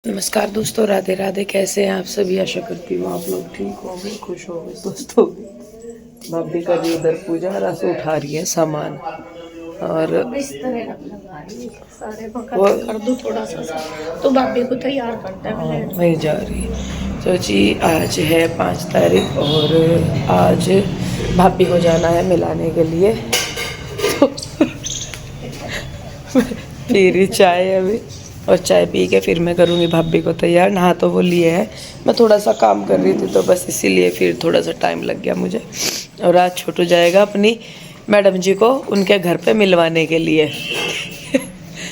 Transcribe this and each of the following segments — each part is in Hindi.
नमस्कार दोस्तों, राधे राधे। कैसे हैं आप सभी? आशा करती हूँ आप लोग ठीक होंगे, खुश होंगे। दोस्तों, भाभी कर रही उधर पूजा, रस उठा रही है सामान और वो कर दूं थोड़ा सा तो भाभी को तैयार करता है। वहीं जा रही है। तो जी आज है 5 तारीख और आज भाभी को जाना है मिलाने के लिए। तो पी रही चाय अभी, और चाय पी के फिर मैं करूँगी भाभी को तैयार। नहा तो वो लिए है, मैं थोड़ा सा काम कर रही थी तो बस इसीलिए फिर थोड़ा सा टाइम लग गया मुझे। और आज छोटू जाएगा अपनी मैडम जी को उनके घर पे मिलवाने के लिए।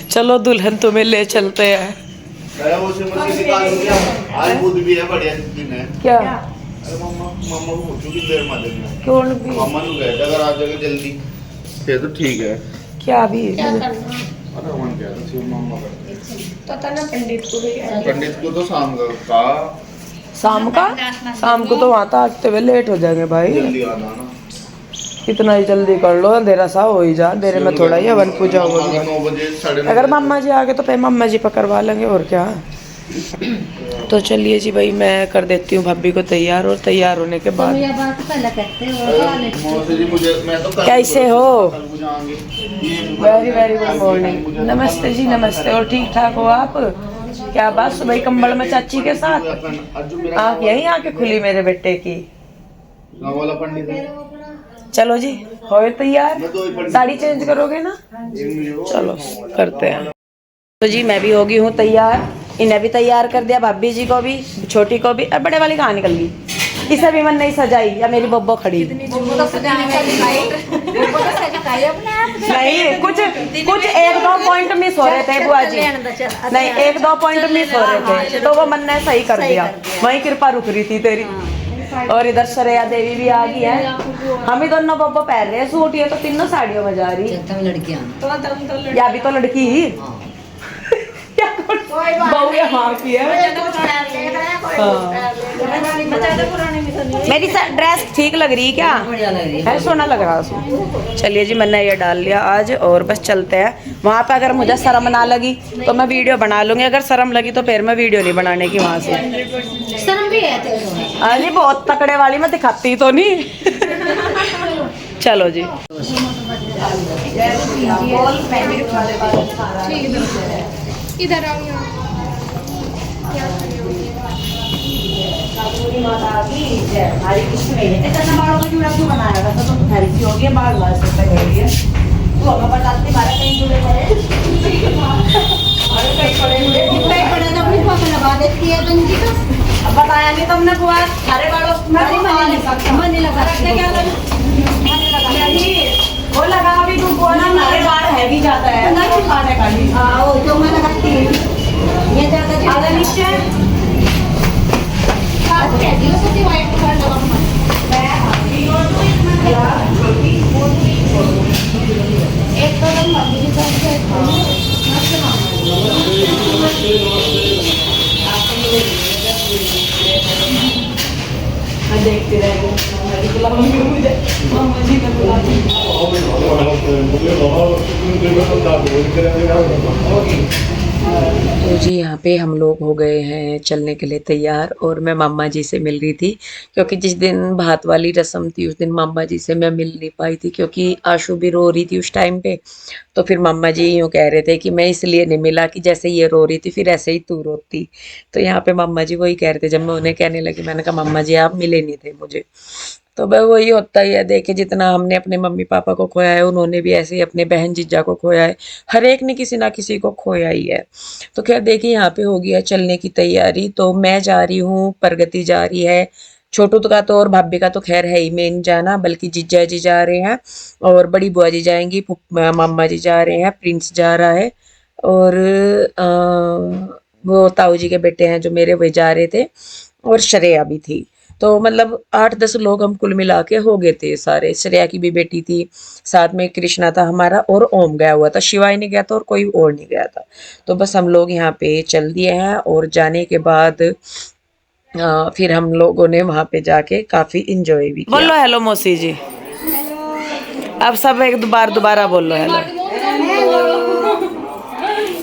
चलो दुल्हन तुम्हें ले चलते हैं। आज बुध भी है, बढ़िया दिन है। क्या? अरे मम्मा को पूछो कि देर में देना। कौन भी? मम्मा ने कहा था अगर आ जाएगा जल्दी फिर तो ठीक है। क्या भी? अरे मन क्या था, सिर्फ मम्मा का पता ना पंडित को तो शाम का शाम को तो वहाँ तक हुए लेट हो जाएंगे भाई। जल्दी आना ना। कितना ही जल्दी कर लो, अंधेरा सा हो ही जा। अंधेरे में थोड़ा ही हवन पूजा होगी। 9 बजे 9:30 अगर मम्मा जी आ गए तो फिर मम्मा जी पकड़वा लेंगे और क्या। तो चलिए जी भाई, मैं कर देती हूँ भाभी को तैयार, और तैयार होने के बाद मौसी जी मैं तो कैसे हो? कल को जाएंगे। Very very good morning. नमस्ते जी, नमस्ते। और ठीक ठाक हो आप? क्या बात, सुबह कंबल में चाची के साथ आँख यहीं आके खुली मेरे बेटे की। गाँव वाला पंडित है। चलो जी, हो तैयार? साड़ी चेंज करोगे ना? चलो करते हैं। तो जी मैं भी हो गई हूँ तैयार, इन्हें भी तैयार कर दिया, भाभी जी को भी, छोटी को भी। अब बड़े वाली कहाँ निकल गई? इसे भी मन नहीं सजाई या मेरी बब्बो खड़ी? नहीं, कुछ एक दो पॉइंट मिस हो रहे थे बुआ जी। नहीं, एक दो पॉइंट मिस हो रहे थे तो वो मन ने सही कर दिया। वही कृपा रुक रही थी तेरी। और इधर श्रेया देवी भी आ गई है। हम ही दोनों बब्बो पहन रहे हैं सूट, ये तो तीनों साड़ियों में जा रही है। लड़कियां या भी तो लड़की ही बहू या माँ की है। मेरी ड्रेस ठीक लग रही क्या? है सोना लग रहा है। चलिए जी, मैंने ये डाल लिया आज और बस चलते हैं। वहाँ पे अगर मुझे शर्म ना लगी तो मैं वीडियो बना लूंगी, अगर शर्म लगी तो फिर मैं वीडियो नहीं बनाने की वहाँ से। शर्म भी है अरे बहुत तकड़े वाली, मैं दिखाती तो नहीं। चलो जी। इधर आओ। माता की जय। हमारी कृष्ण में बालों का जूड़ा क्यों बनाया था? तो तुम खरीदी होगी बाल बाल से पहले तू हमें बताती मारा कहीं जुड़े पड़े अरे कहीं पड़े जुड़े पड़े तो अपनी फोटो लगा देती है बंजी का। अब बताया नहीं तुमने बुआ, सारे बालों मन नहीं लगा क्या वो लगा अभी तुम बुआ ना, हमारे बाल है भी जाता है ना खाने का भी। हाँ वो जो मैं लगाती हूँ ये ज्यादा नीचे मैं देखती रह तो जी यहाँ पे हम लोग हो गए हैं चलने के लिए तैयार, और मैं मामा जी से मिल रही थी क्योंकि जिस दिन भात वाली रस्म थी उस दिन मामा जी से मैं मिल नहीं पाई थी क्योंकि आशु भी रो रही थी उस टाइम पे। तो फिर मामा जी यूँ कह रहे थे कि मैं इसलिए नहीं मिला कि जैसे ये रो रही थी फिर ऐसे ही तू रोती। तो यहाँ पे मामा जी वही कह रहे थे। जब मैं उन्हें कहने लगी मैंने कहा मामा जी आप मिले नहीं थे मुझे। तो वह वही होता ही है, देखे जितना हमने अपने मम्मी पापा को खोया है उन्होंने भी ऐसे ही अपने बहन जीजा को खोया है। हर एक ने किसी ना किसी को खोया ही है। तो खैर देखिए यहाँ पे हो गया चलने की तैयारी। तो मैं जा रही हूँ, प्रगति जा रही है, छोटू का तो और भाभी का तो खैर है ही मेन जाना, बल्कि जीजा जी जा रहे हैं और बड़ी बुआ जी जाएंगी, मामा जी जा रहे हैं, प्रिंस जा रहा है, और वो ताऊ जी के बेटे हैं जो मेरे वे जा रहे थे, और श्रेया भी थी। तो मतलब 8-10 लोग हम कुल मिला के हो गए थे सारे। श्रेया की भी बेटी थी, साथ में कृष्णा था हमारा, और ओम गया हुआ था, शिवाय नहीं गया था और कोई और नहीं गया था। तो बस हम लोग यहाँ पे चल दिए हैं, और जाने के बाद फिर हम लोगों ने वहाँ पे जाके काफी इंजॉय भी किया। बोलो हेलो मौसी जी। अब सब एक बार दोबारा बोलो हेलो।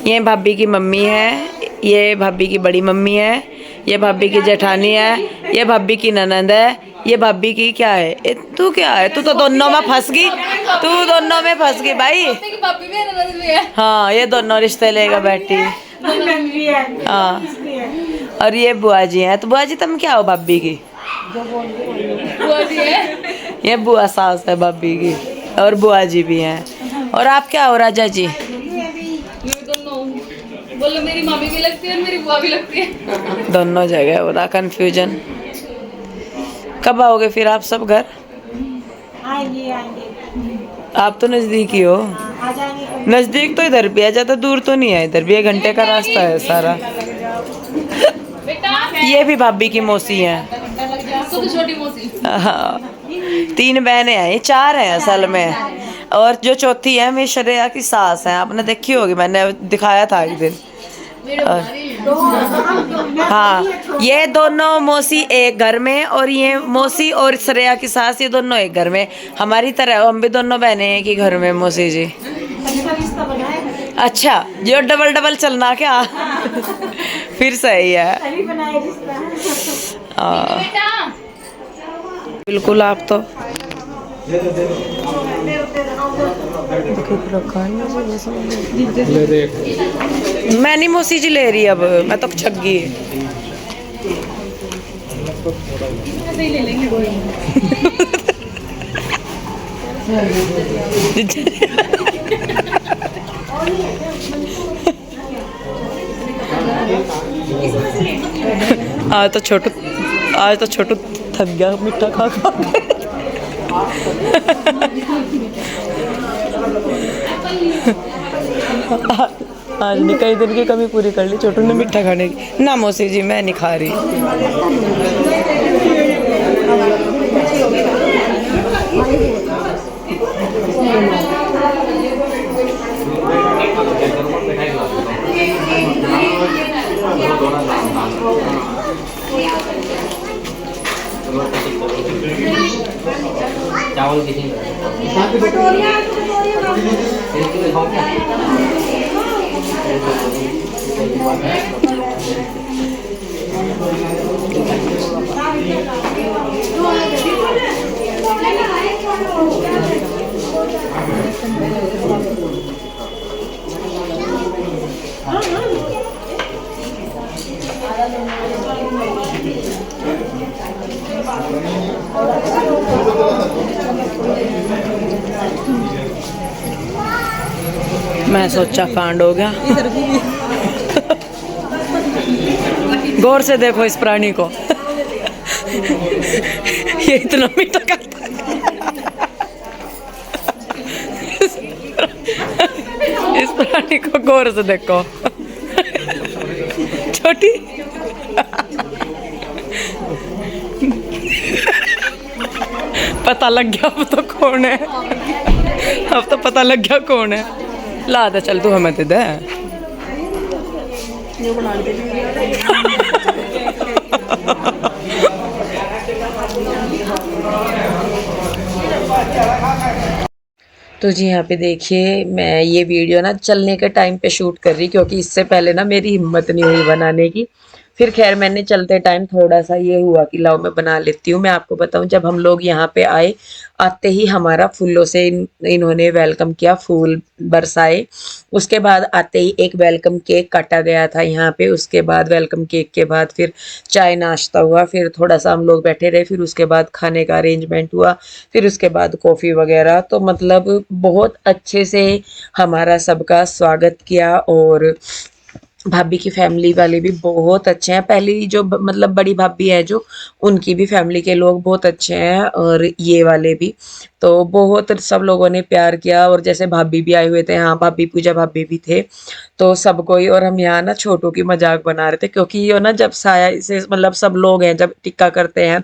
ये भाभी की मम्मी है, ये भाभी की बड़ी मम्मी है, ये भाभी की जेठानी है, ये भाभी की ननंद है, ये भाभी की क्या है, तू क्या है, तू तो दोनों में फंस गई, तू दोनों में फंस गई भाई। भाभी भी है, ननद भी है। हाँ ये दोनों रिश्ते लेकर बैठी। हाँ और ये बुआ जी हैं। तो बुआ जी तुम क्या हो भाभी की? बुआ जी है। ये बुआ सास है भाभी की, और बुआ जी भी हैं। और आप क्या हो राजा जी? बोलो मेरी मामी भी लगती है और मेरी बुआ भी लगती है। दोनों जगह हो रहा कंफ्यूजन। कब आओगे फिर आप सब घर? आएंगे आएंगे। आप तो नजदीक ही हो। आ जाएंगे। नजदीक तो इधर भी है, ज्यादा दूर तो नहीं है, इधर भी 1 घंटे का रास्ता है सारा। ये भी भाभी की मौसी है। तो छोटी मौसी। हाँ 3 बहनें हैं, ये 4 हैं असल में, और जो चौथी है मेरी श्रेया की सास है। आपने देखी होगी, मैंने दिखाया था एक दिन। हाँ ये दोनों मौसी एक घर में, और ये मौसी और श्रेया की सास ये दोनों एक घर में। हमारी तरह हम भी दोनों बहनें हैं कि घर में मौसी जी। रिश्ता बना है। अच्छा जो डबल डबल चलना क्या? फिर सही है। तभी बनाए रिश्ता। हाँ बिल्कुल। आप तो मैं नहीं मौसी जी ले रही, अब मैं तो छग्गी। ले लेंगे आज तो छोटू थक गया मिठा खा खा के। आज नहीं, कई दिन की कमी पूरी कर ली छोटू ने मीठा खाने की। ना मौसी जी मैं नहीं खा रही। चावल किसी मैं सोचा कांड हो गया। गौर से देखो इस प्राणी को। ये इतना मीठा खाता है। इस प्राणी को गौर से देखो। छोटी पता लग गया अब तो कौन है। अब तो पता लग गया कौन है। ला दे चल, तू हमें दे दे। तो जी यहाँ पे देखिए, मैं ये वीडियो ना चलने के टाइम पे शूट कर रही, क्योंकि इससे पहले ना मेरी हिम्मत नहीं हुई बनाने की। फिर खैर मैंने चलते टाइम थोड़ा सा ये हुआ कि लाओ मैं बना लेती हूँ। मैं आपको बताऊँ, जब हम लोग यहाँ पे आए, आते ही हमारा फूलों से इन्होंने वेलकम किया, फूल बरसाए। उसके बाद आते ही एक वेलकम केक काटा गया था यहाँ पे। उसके बाद वेलकम केक के बाद फिर चाय नाश्ता हुआ, फिर थोड़ा सा हम लोग बैठे रहे, फिर उसके बाद खाने का अरेंजमेंट हुआ, फिर उसके बाद कॉफ़ी वगैरह। तो मतलब बहुत अच्छे से हमारा सबका स्वागत किया। और भाभी की फैमिली वाले भी बहुत अच्छे हैं। पहली जो मतलब बड़ी भाभी है जो, उनकी भी फैमिली के लोग बहुत अच्छे हैं, और ये वाले भी। तो बहुत सब लोगों ने प्यार किया। और जैसे भाभी भी आए हुए थे, हाँ भाभी पूजा भाभी भी थे, तो सबको ही। और हम यहाँ ना छोटू की मजाक बना रहे थे, क्योंकि ये ना जब साया से मतलब सब लोग हैं, जब टिक्का करते हैं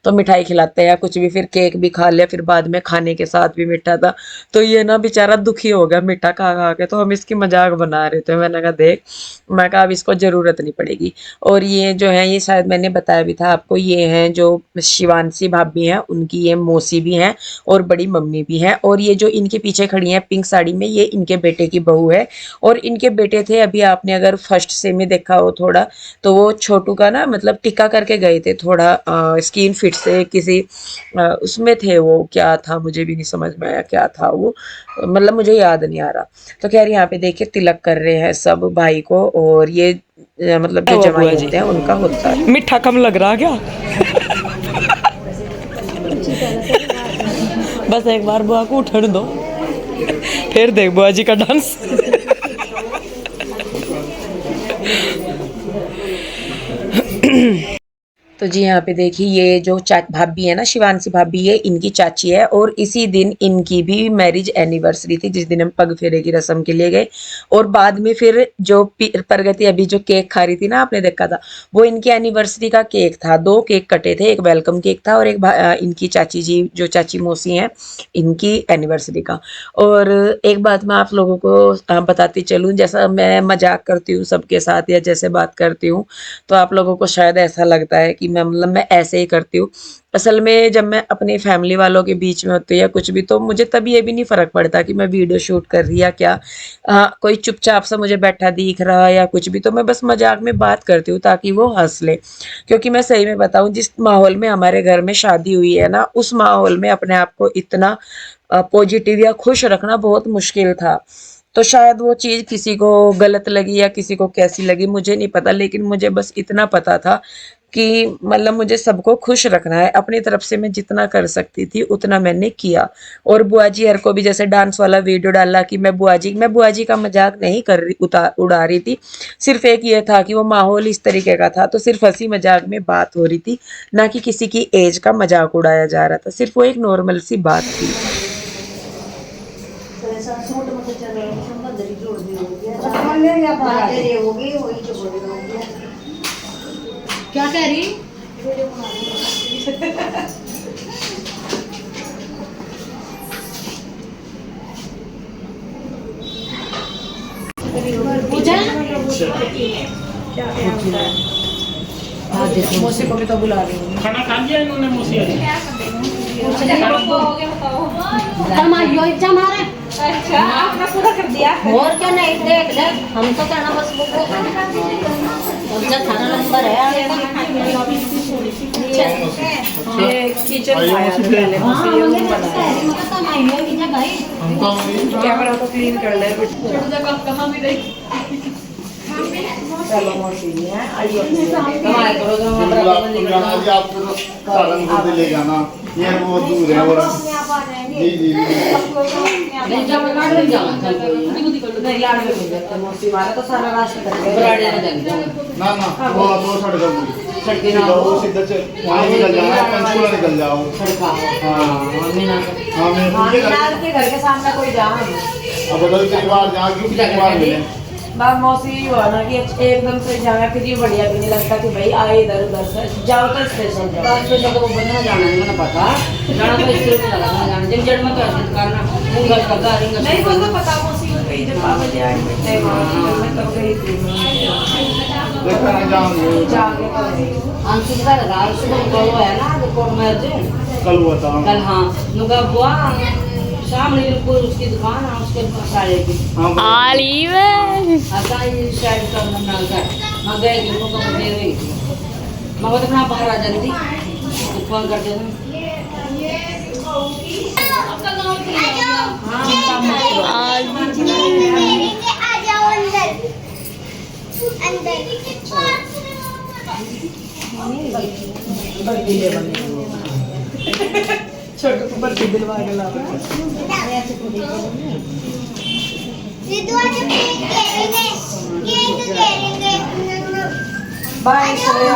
तो मिठाई खिलाते हैं कुछ भी, फिर केक भी खा लिया, फिर बाद में खाने के साथ भी मीठा था। तो ये ना बेचारा दुखी हो गया मीठा खा खा के, तो हम इसकी मजाक बना रहे थे। मैंने कहा देख मैं कहा अब इसको ज़रूरत नहीं पड़ेगी। और ये जो है ये शायद मैंने बताया भी था आपको, ये हैं जो शिवांशी भाभी हैं उनकी ये मौसी भी हैं और बड़ी मम्मी भी हैं। और ये जो इनके पीछे खड़ी हैं पिंक साड़ी में, ये इनके बेटे की बहू है। और इनके बेटे थे, अभी आपने अगर फर्स्ट से में देखा हो थोड़ा, तो वो छोटू का ना मतलब टिक्का करके गए थे थोड़ा स्किन फिट से किसी उसमें थे, वो क्या था मुझे भी नहीं समझ में आया क्या था वो, मतलब मुझे याद नहीं आ रहा। तो खैर यहाँ पे देखिए तिलक कर रहे हैं सब भाई को। और ये मतलब जो जवाई होते हैं उनका होता है। मीठा कम लग रहा क्या? बस एक बार बुआ को उठन दो, फिर देख बुआ जी का डांस। तो जी यहाँ पे देखिए ये जो भाभी है ना शिवांशी भाभी, ये इनकी चाची है। और इसी दिन इनकी भी मैरिज एनिवर्सरी थी, जिस दिन हम पग फेरे की रस्म के लिए गए। और बाद में फिर जो प्रगति अभी जो केक खा रही थी ना, आपने देखा था, वो इनकी एनिवर्सरी का केक था। 2 केक कटे थे, एक वेलकम केक था और एक इनकी चाची जी जो चाची मौसी हैं इनकी एनिवर्सरी का। और एक बात मैं आप लोगों को बताती चलूँ, जैसा मैं मजाक करती हूँ सबके साथ या जैसे बात करती हूँ, तो आप लोगों को शायद ऐसा लगता है कि मैं मतलब मैं ऐसे ही करती हूँ। असल में जब मैं अपनी फैमिली वालों के बीच में होती हूँ या कुछ भी, तो मुझे तभी ये भी नहीं फ़र्क पड़ता कि मैं वीडियो शूट कर रही या क्या। हाँ, कोई चुपचाप सा मुझे बैठा दिख रहा या कुछ भी, तो मैं बस मजाक में बात करती हूँ ताकि वो हंस ले। क्योंकि मैं सही में बताऊँ, जिस माहौल में हमारे घर में शादी हुई है ना, उस माहौल में अपने आप को इतना पॉजिटिव या खुश रखना बहुत मुश्किल था। तो शायद वो चीज़ किसी को गलत लगी या किसी को कैसी लगी मुझे नहीं पता, लेकिन मुझे बस इतना पता था कि मतलब मुझे सबको खुश रखना है। अपनी तरफ से मैं जितना कर सकती थी उतना मैंने किया। और बुआ जी हर को भी जैसे डांस वाला वीडियो डाला कि मैं बुआ जी का मजाक नहीं कर रही, उड़ा रही थी। सिर्फ एक ये था कि वो माहौल इस तरीके का था, तो सिर्फ हंसी मजाक में बात हो रही थी, ना कि किसी की एज का मजाक उड़ाया जा रहा था। सिर्फ वो एक नॉर्मल सी बात थी। क्या कह रही? पूजा मौसी को भी तो बुला रही हूँ। खाना खा लिया इन्होंने मौसी आज? अच्छा आपने पूरा कर दिया और क्या नहीं देख ले हम तो कहना बस वो उनका खाना नंबर है ये किचन आया था पहले मौसी ये रूम बनाया। कैमरा तो क्लीन कर ले चलो मौसी जी हैं आइए कमाए करो तो हमारा आपको सारंगपुर ले जाना, ये वो दूर है और जी जी मौसी वाला तो सारा रास्ता ना ना वो तो सड़क जाओ सीधा वहाँ निकल जाना, पंचकुला निकल जाओ। हाँ मैं के घर के सामने कोई जा अब बदल कई बार जहाँ क्योंकि कई बार मिले बात मौसी हुआ ना कि एकदम से जाना फिर ये बढ़िया भी नहीं लगता कि भाई आए इधर उधर से जाओ तो स्टेशन जाओ। स्टेशन तो बंदा जाना है मैंने पता जाना तो इसलिए नहीं लगा जाना जब जड़ में तो ऐसे करना उंगल का गारिंग नहीं वो तो पता मौसी को गई जब पापा जी आए थे मैं कब गई थी देखा नहीं जाऊँगे जाके आंसू का लगा सुबह कल है ना जो कोर्ट में कल हुआ था कल हाँ नुका बुआ सामने बिल्कुल उसकी दुकान है उसके सारे की आली वे आता ये शायद का नंबर का मैं गए कि उनको कब दे रही थी मैं वो तो अपना बाहर आ जल्दी फोन कर देना छोटे को बर्फी दिलवा के ला बाय श्रेया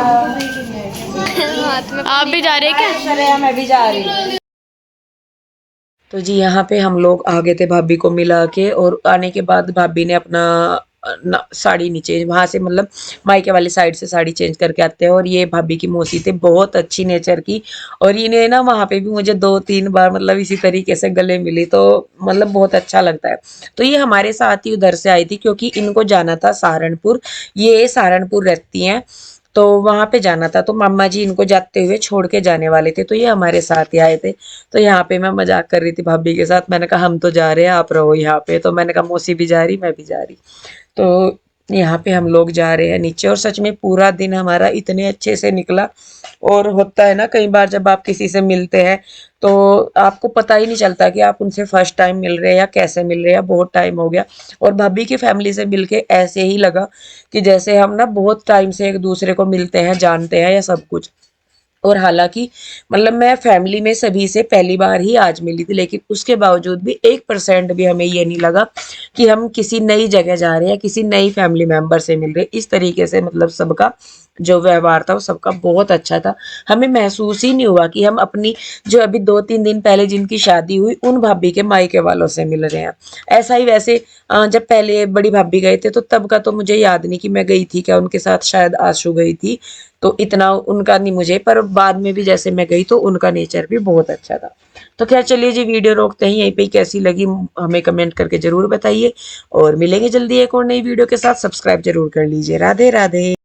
आप भी जा रहे हैं क्या? श्रेया मैं भी जा रही हूँ। तो जी यहाँ पे हम लोग आ गए थे भाभी को मिला के। और आने के बाद भाभी ने अपना साड़ी नहीं चेंज, वहाँ से मतलब मायके वाली साइड से साड़ी चेंज करके आते हैं। और ये भाभी की मौसी थे, बहुत अच्छी नेचर की, और इन्हें ना वहाँ पे भी मुझे 2-3 बार मतलब इसी तरीके से गले मिली, तो मतलब बहुत अच्छा लगता है। तो ये हमारे साथ ही उधर से आई थी क्योंकि इनको जाना था सहारनपुर, ये सहारनपुर रहती हैं, तो वहाँ पे जाना था, तो मामा जी इनको जाते हुए छोड़ के जाने वाले थे, तो ये हमारे साथ ही आए थे। तो यहाँ पे मैं मजाक कर रही थी भाभी के साथ, मैंने कहा हम तो जा रहे हैं, आप रहो यहाँ पे, तो मैंने कहा मौसी भी जा रही, मैं भी जा रही। तो यहाँ पे हम लोग जा रहे हैं नीचे, और सच में पूरा दिन हमारा इतने अच्छे से निकला। और होता है ना कई बार जब आप किसी से मिलते हैं तो आपको पता ही नहीं चलता कि आप उनसे फर्स्ट टाइम मिल रहे हैं या कैसे मिल रहे हैं, बहुत टाइम हो गया। और भाभी की फैमिली से मिलके ऐसे ही लगा कि जैसे हम ना बहुत टाइम से एक दूसरे को मिलते हैं, जानते हैं या सब कुछ। और हालाँकि मतलब मैं फैमिली में सभी से पहली बार ही आज मिली थी, लेकिन उसके बावजूद भी 1% भी हमें ये नहीं लगा कि हम किसी नई जगह जा रहे हैं, किसी नई फैमिली मेंबर से मिल रहे हैं। इस तरीके से मतलब सबका जो व्यवहार था वो सबका बहुत अच्छा था। हमें महसूस ही नहीं हुआ कि हम अपनी जो अभी 2-3 दिन पहले जिनकी शादी हुई उन भाभी के मायके वालों से मिल रहे हैं। ऐसा ही वैसे जब पहले बड़ी भाभी गए थे तो तब का तो मुझे याद नहीं कि मैं गई थी क्या उनके साथ, शायद आशु गई थी, तो इतना उनका नहीं मुझे, पर बाद में भी जैसे मैं गई तो उनका नेचर भी बहुत अच्छा था। तो खैर चलिए जी, वीडियो रोकते हैं यहीं पे, कैसी लगी हमें कमेंट करके जरूर बताइए, और मिलेंगे जल्दी एक और नई वीडियो के साथ। सब्सक्राइब जरूर कर लीजिए। राधे राधे।